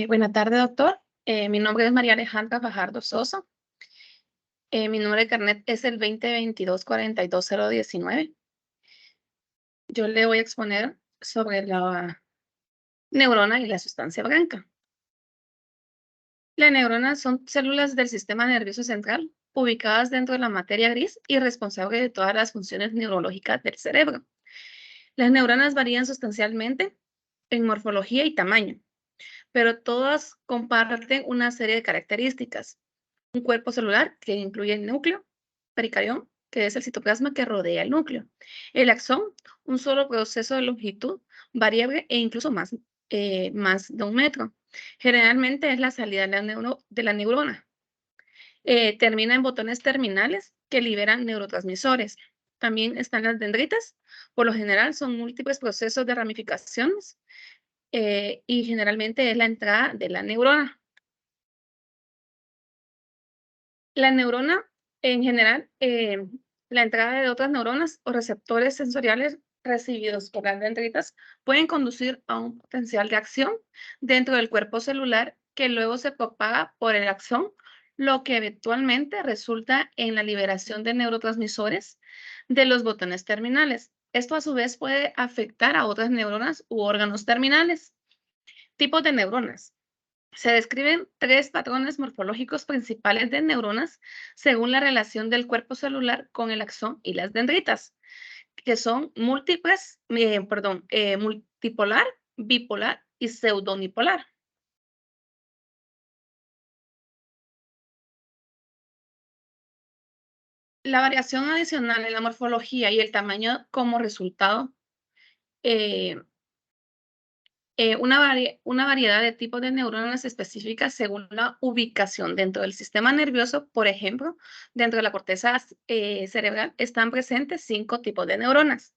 Buenas tardes, doctor. Mi nombre es María Alejandra Fajardo Sosa. Mi número de carnet es el 2022-42019. Yo le voy a exponer sobre la neurona y la sustancia blanca. Las neuronas son células del sistema nervioso central ubicadas dentro de la materia gris y responsables de todas las funciones neurológicas del cerebro. Las neuronas varían sustancialmente en morfología y tamaño, pero todas comparten una serie de características. Un cuerpo celular que incluye el núcleo, pericarión, que es el citoplasma que rodea el núcleo. El axón, un solo proceso de longitud variable e incluso más de 1 metro. Generalmente es la salida de la neurona. Termina en botones terminales que liberan neurotransmisores. También están las dendritas. Por lo general son múltiples procesos de ramificaciones y generalmente es la entrada de la neurona. La neurona, en general, la entrada de otras neuronas o receptores sensoriales recibidos por las dendritas pueden conducir a un potencial de acción dentro del cuerpo celular que luego se propaga por el axón, lo que eventualmente resulta en la liberación de neurotransmisores de los botones terminales. Esto a su vez puede afectar a otras neuronas u órganos terminales. Tipos de neuronas. Se describen tres patrones morfológicos principales de neuronas según la relación del cuerpo celular con el axón y las dendritas, que son multipolar, bipolar y pseudonipolar. La variación adicional en la morfología y el tamaño como resultado eh, una variedad de tipos de neuronas específicas según la ubicación dentro del sistema nervioso. Por ejemplo, dentro de la corteza cerebral están presentes 5 tipos de neuronas.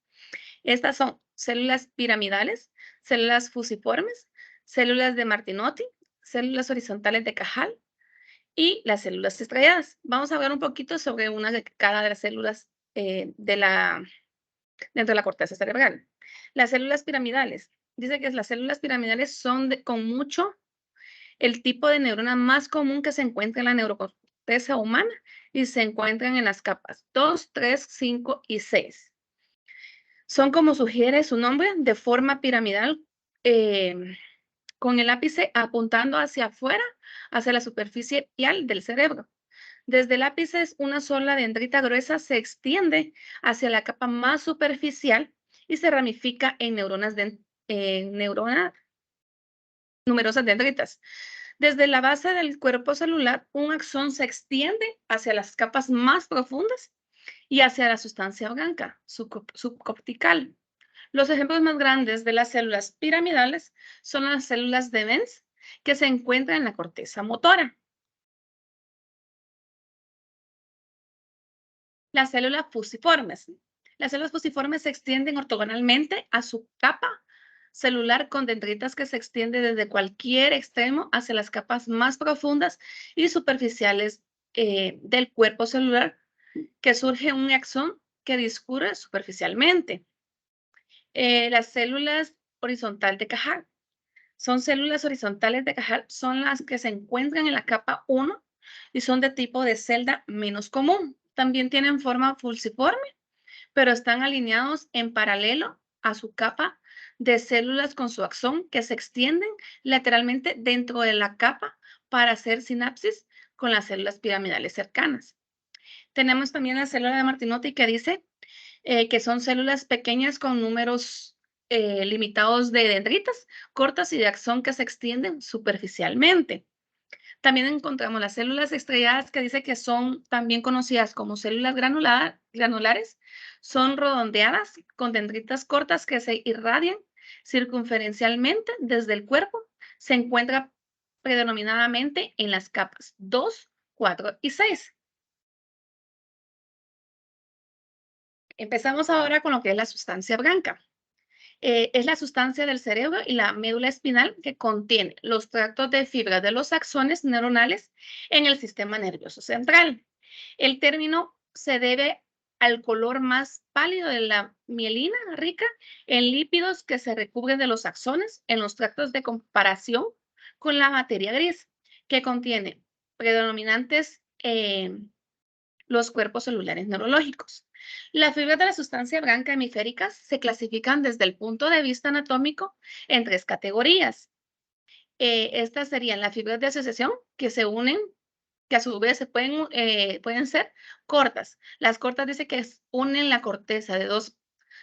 Estas son células piramidales, células fusiformes, células de Martinotti, células horizontales de Cajal y las células estrelladas. Vamos a hablar un poquito sobre una de cada de las células dentro de la corteza cerebral. Las células piramidales. Dice que las células piramidales son con mucho el tipo de neurona más común que se encuentra en la neurocorteza humana y se encuentran en las capas 2, 3, 5 y 6. Son, como sugiere su nombre, de forma piramidal, con el ápice apuntando hacia afuera, hacia la superficie pial del cerebro. Desde el ápice, una sola dendrita gruesa se extiende hacia la capa más superficial y se ramifica en numerosas dendritas. Desde la base del cuerpo celular, un axón se extiende hacia las capas más profundas y hacia la sustancia blanca subcortical. Los ejemplos más grandes de las células piramidales son las células de Benz, que se encuentran en la corteza motora. Las células fusiformes. Las células fusiformes se extienden ortogonalmente a su capa celular con dendritas que se extiende desde cualquier extremo hacia las capas más profundas y superficiales del cuerpo celular, que surge un axón que discurre superficialmente. Las células horizontal de Cajal. Son células horizontales de Cajal, son las que se encuentran en la capa 1 y son de tipo de celda menos común. También tienen forma fusiforme, pero están alineados en paralelo a su capa de células con su axón que se extienden lateralmente dentro de la capa para hacer sinapsis con las células piramidales cercanas. Tenemos también la célula de Martinotti que dice que son células pequeñas con números limitados de dendritas cortas y de axón que se extienden superficialmente. También encontramos las células estrelladas que dice que son también conocidas como células granulares. Son redondeadas con dendritas cortas que se irradian circunferencialmente desde el cuerpo. Se encuentra predominantemente en las capas 2, 4 y 6. Empezamos ahora con lo que es la sustancia blanca. Es la sustancia del cerebro y la médula espinal que contiene los tractos de fibra de los axones neuronales en el sistema nervioso central. El término se debe al color más pálido de la mielina rica en lípidos que se recubren de los axones en los tractos de comparación con la materia gris, que contiene predominantes los cuerpos celulares neurológicos. Las fibras de la sustancia blanca hemisféricas se clasifican desde el punto de vista anatómico en tres categorías. Estas serían las fibras de asociación que se unen, que a su vez pueden ser cortas. Las cortas dice que unen la corteza de dos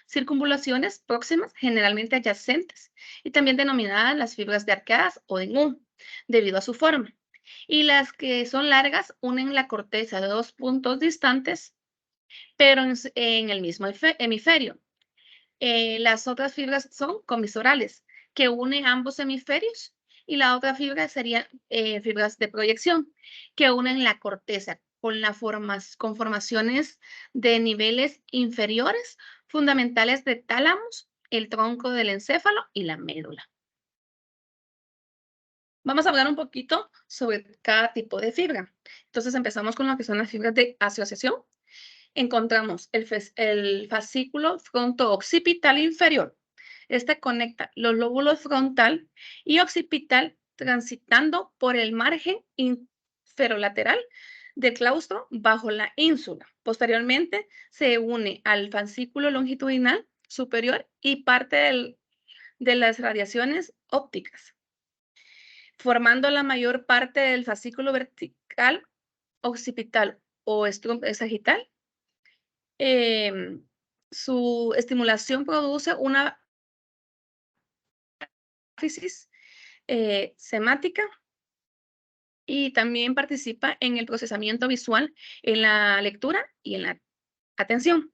circunvalaciones próximas, generalmente adyacentes, y también denominadas las fibras de arqueadas o de Nu, debido a su forma. Y las que son largas unen la corteza de dos puntos distantes, pero en el mismo hemisferio. Las otras fibras son comisorales, que unen ambos hemisferios, y la otra fibra sería fibras de proyección, que unen la corteza con formaciones de niveles inferiores, fundamentales de tálamos, el tronco del encéfalo y la médula. Vamos a hablar un poquito sobre cada tipo de fibra. Entonces empezamos con lo que son las fibras de asociación. Encontramos el fascículo fronto-occipital inferior. Este conecta los lóbulos frontal y occipital transitando por el margen inferolateral del claustro bajo la ínsula. Posteriormente se une al fascículo longitudinal superior y parte de las radiaciones ópticas, formando la mayor parte del fascículo vertical, occipital o sagital. Su estimulación produce una análisis semática y también participa en el procesamiento visual, en la lectura y en la atención.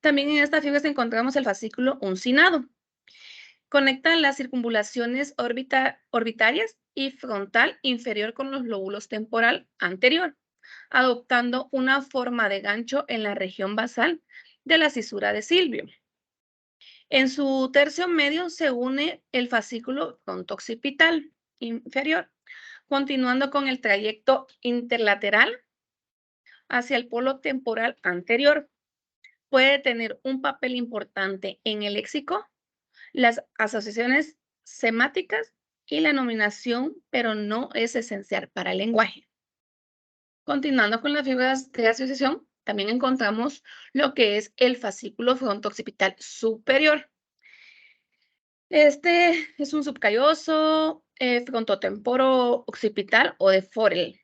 También en esta fibra encontramos el fascículo uncinado. Conecta las circunvalaciones orbitarias y frontal inferior con los lóbulos temporal anterior, adoptando una forma de gancho en la región basal de la cisura de Silvio. En su tercio medio se une el fascículo fronto-occipital inferior, continuando con el trayecto interlateral hacia el polo temporal anterior. Puede tener un papel importante en el léxico, las asociaciones semáticas y la nominación, pero no es esencial para el lenguaje. Continuando con las fibras de asociación, también encontramos lo que es el fascículo fronto-occipital superior. Este es un subcalloso frontotemporo occipital o de Forel.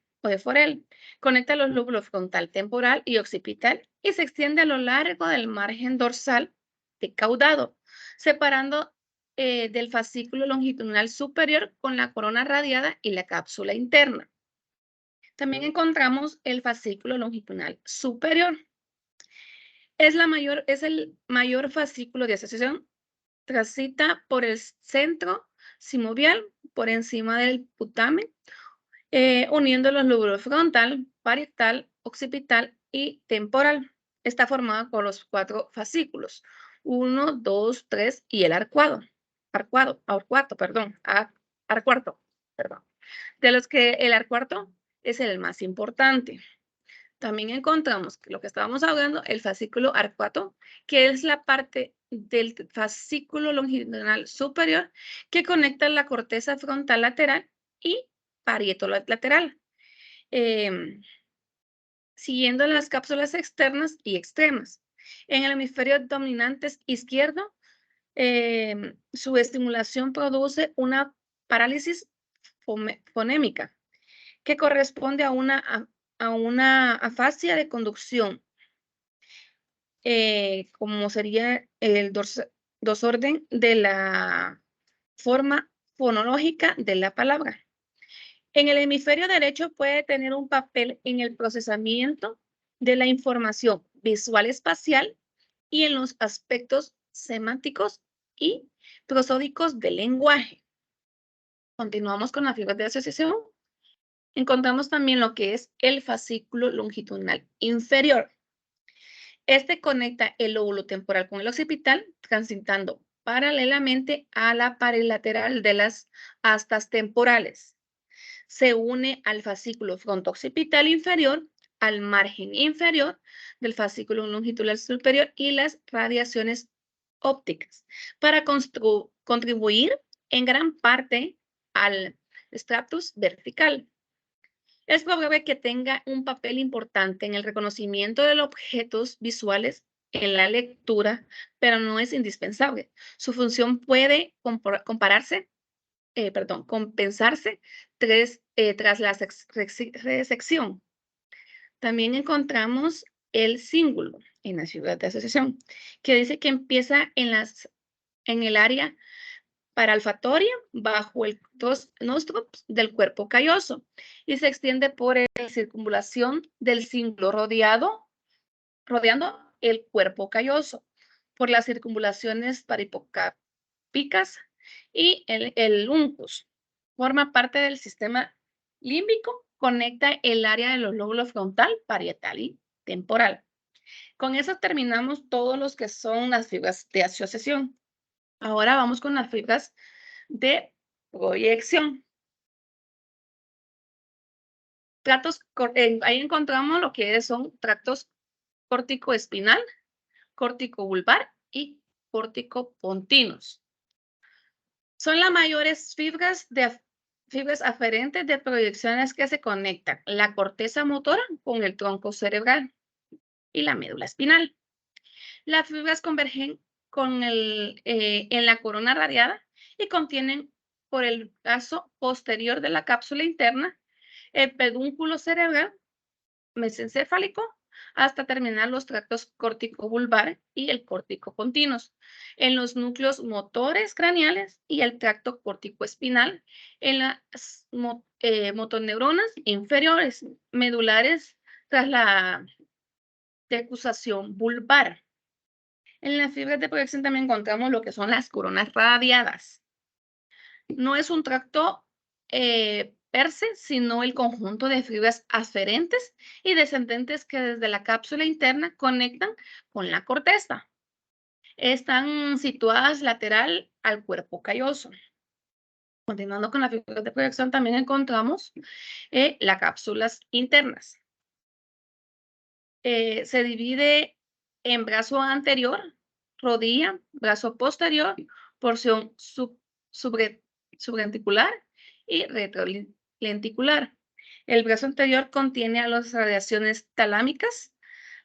Conecta los lóbulos frontal, temporal y occipital y se extiende a lo largo del margen dorsal decaudado, separando del fascículo longitudinal superior con la corona radiada y la cápsula interna. También encontramos el fascículo longitudinal superior. Es el mayor fascículo de asociación. Transita por el centro sinovial, por encima del putamen, uniendo los lóbulos frontal, parietal, occipital y temporal. Está formada por los 4 fascículos: 1, 2, 3 y el arcuado, perdón. De los que el arcuato es el más importante. También encontramos que lo que estábamos hablando, el fascículo arcuato, que es la parte del fascículo longitudinal superior que conecta la corteza frontal lateral y parieto lateral, siguiendo las cápsulas externas y extremas. En el hemisferio dominante izquierdo, su estimulación produce una parálisis fonémica que corresponde a una afasia de conducción, como sería el desorden de la forma fonológica de la palabra. En el hemisferio derecho puede tener un papel en el procesamiento de la información visual espacial y en los aspectos semánticos y prosódicos del lenguaje. Continuamos con las fibras de asociación. Encontramos también lo que es el fascículo longitudinal inferior. Este conecta el lóbulo temporal con el occipital, transitando paralelamente a la pared lateral de las astas temporales. Se une al fascículo fronto-occipital inferior, al margen inferior del fascículo longitudinal superior y las radiaciones ópticas para contribuir en gran parte al stratus vertical. Es probable que tenga un papel importante en el reconocimiento de los objetos visuales en la lectura, pero no es indispensable. Su función puede compensarse tras la resección. También encontramos el cíngulo en la fibras de asociación, que dice que empieza en el área paralfatoria bajo el nostrum del cuerpo calloso y se extiende por la circunvalación del cíngulo rodeando el cuerpo calloso por las circunvalaciones parihipocámpicas y el uncus. Forma parte del sistema límbico, conecta el área de los lóbulos frontal, parietal y temporal. Con eso terminamos todos los que son las fibras de asociación. Ahora vamos con las fibras de proyección. Ahí encontramos lo que son tractos córtico-espinal, córtico-vulvar y córtico-pontinos. Son las mayores fibras aferentes de proyecciones que se conectan la corteza motora con el tronco cerebral y la médula espinal. Las fibras convergen en la corona radiada y contienen por el brazo posterior de la cápsula interna el pedúnculo cerebral mesencéfalico hasta terminar los tractos córtico-vulvar y el córtico-pontinos, en los núcleos motores craneales y el tracto córtico-espinal, en las motoneuronas inferiores medulares tras la decusación vulvar. En las fibras de proyección también encontramos lo que son las coronas radiadas. No es un tracto per se, sino el conjunto de fibras aferentes y descendentes que desde la cápsula interna conectan con la corteza. Están situadas lateral al cuerpo calloso. Continuando con las fibras de proyección, también encontramos las cápsulas internas. Se divide en brazo anterior, rodilla, brazo posterior, porción sublenticular y retrolenticular. El brazo anterior contiene a las radiaciones talámicas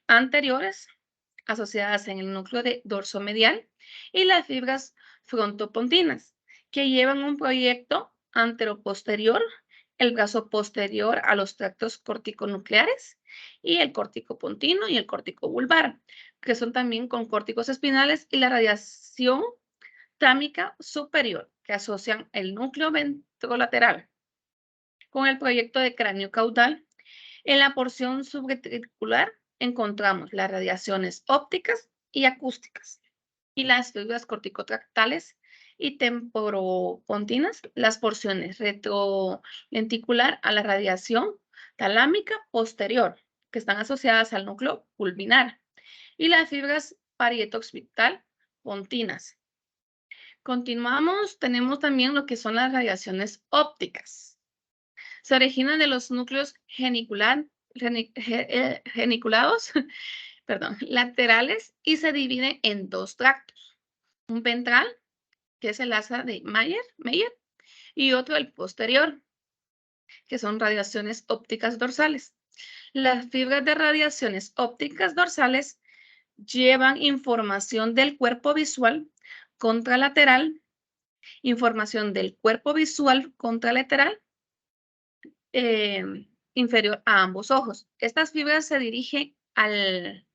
anteriores asociadas en el núcleo de dorsomedial y las fibras frontopontinas, que llevan un proyecto anteroposterior, el brazo posterior a los tractos corticonucleares y el córtico pontino y el córtico vulvar, que son también con córticos espinales y la radiación támica superior, que asocian el núcleo ventrolateral con el proyecto de cráneo caudal. En la porción subventricular encontramos las radiaciones ópticas y acústicas y las fibras corticotractales y temporopontinas, las porciones retrolenticular a la radiación talámica posterior, que están asociadas al núcleo pulvinar, y las fibras parietoccipital pontinas. Continuamos, tenemos también lo que son las radiaciones ópticas. Se originan de los núcleos geniculados laterales y se dividen en dos tractos. Un ventral, que es el asa de Meyer, y otro el posterior, que son radiaciones ópticas dorsales. Las fibras de radiaciones ópticas dorsales llevan información del cuerpo visual contralateral, información del cuerpo visual contralateral inferior a ambos ojos. Estas fibras se dirigen al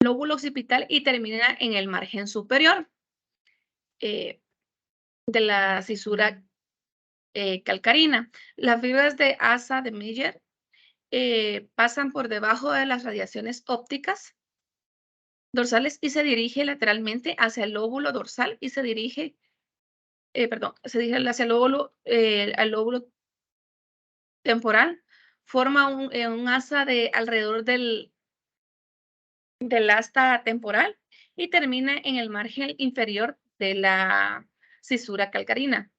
lóbulo occipital y terminan en el margen superior de la cisura calcarina. Las fibras de asa de Meyer pasan por debajo de las radiaciones ópticas dorsales y se dirige lateralmente hacia el lóbulo dorsal y se dirige hacia el lóbulo temporal. Forma un asa de alrededor del asta temporal y termina en el margen inferior de la cisura calcarina.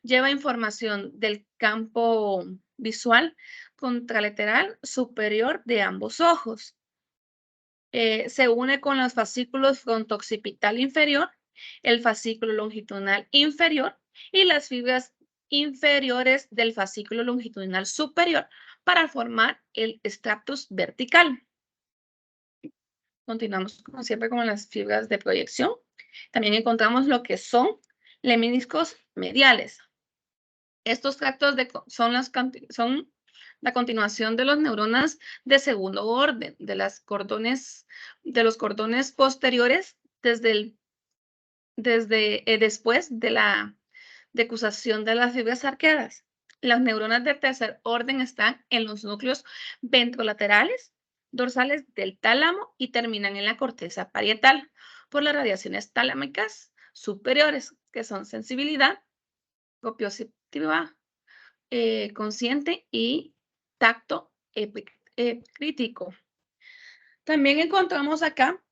Lleva información del campo visual contralateral superior de ambos ojos. Se une con los fascículos fronto-occipital inferior, el fascículo longitudinal inferior y las fibras inferiores del fascículo longitudinal superior para formar el estratus vertical. Continuamos como siempre con las fibras de proyección. También encontramos lo que son lemniscos mediales. Estos tractos son la continuación de las neuronas de segundo orden, de los cordones posteriores después de la decusación de las fibras arqueadas. Las neuronas de tercer orden están en los núcleos ventrolaterales, dorsales del tálamo y terminan en la corteza parietal por las radiaciones talámicas superiores, que son sensibilidad, propioceptiva, consciente y tacto crítico. También encontramos acá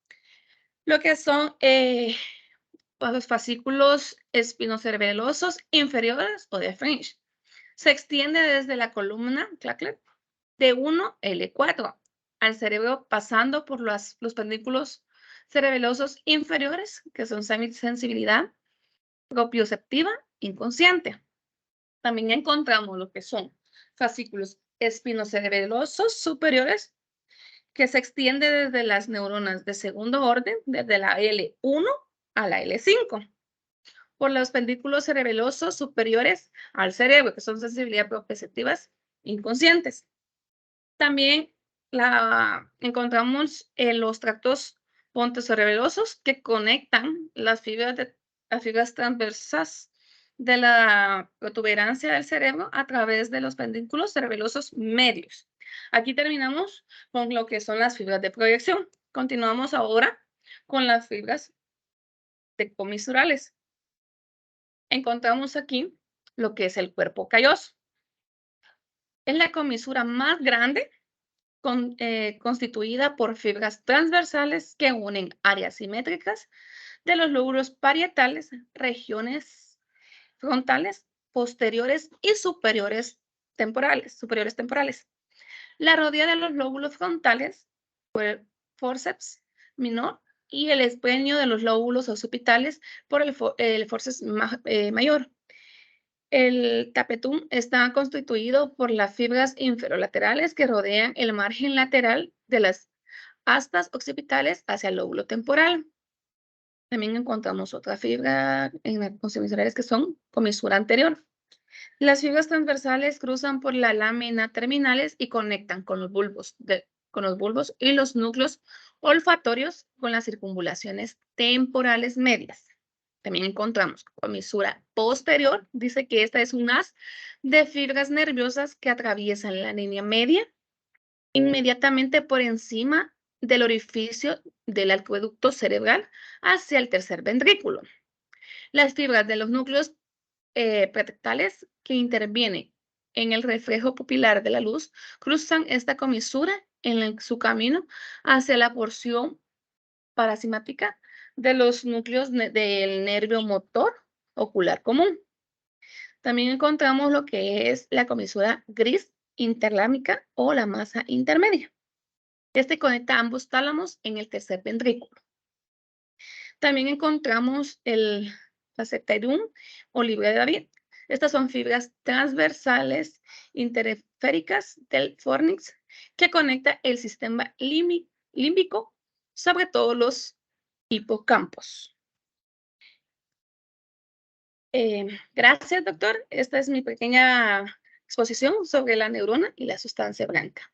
lo que son los fascículos espinocerebelosos inferiores o de French. Se extiende desde la columna de 1L4 al cerebro pasando por los pendículos cerebelosos inferiores, que son sensibilidad, propioceptiva, inconsciente. También encontramos lo que son fascículos espinocerebelosos superiores, que se extiende desde las neuronas de segundo orden, desde la L1 a la L5, por los pendículos cerebelosos superiores al cerebro, que son sensibilidad propioceptivas inconscientes. También encontramos los tractos pontocerebelosos que conectan las fibras transversas de la protuberancia del cerebro a través de los pendículos cerebelosos medios. Aquí terminamos con lo que son las fibras de proyección. Continuamos ahora con las fibras comisurales. Encontramos aquí lo que es el cuerpo calloso. Es la comisura más grande constituida por fibras transversales que unen áreas simétricas de los lóbulos parietales, regiones frontales, posteriores y superiores temporales. La rodea de los lóbulos frontales por el forceps menor y el espueño de los lóbulos occipitales por el forceps mayor. El tapetum está constituido por las fibras inferolaterales que rodean el margen lateral de las astas occipitales hacia el lóbulo temporal. También encontramos otra fibra en las comisurales que son comisura anterior. Las fibras transversales cruzan por la lámina terminales y conectan con los bulbos y los núcleos olfatorios con las circunvalaciones temporales medias. También encontramos comisura posterior. Dice que esta es un haz de fibras nerviosas que atraviesan la línea media inmediatamente por encima del orificio del acueducto cerebral hacia el tercer ventrículo. Las fibras de los núcleos pretectales que intervienen en el reflejo pupilar de la luz cruzan esta comisura en su camino hacia la porción parasimática de los núcleos del nervio motor ocular común. También encontramos lo que es la comisura gris interlámica o la masa intermedia. Este conecta ambos tálamos en el tercer ventrículo. También encontramos el facetarum o libre de David. Estas son fibras transversales interféricas del fornix que conecta el sistema límbico, sobre todo los hipocampos. Gracias, doctor. Esta es mi pequeña exposición sobre la neurona y la sustancia blanca.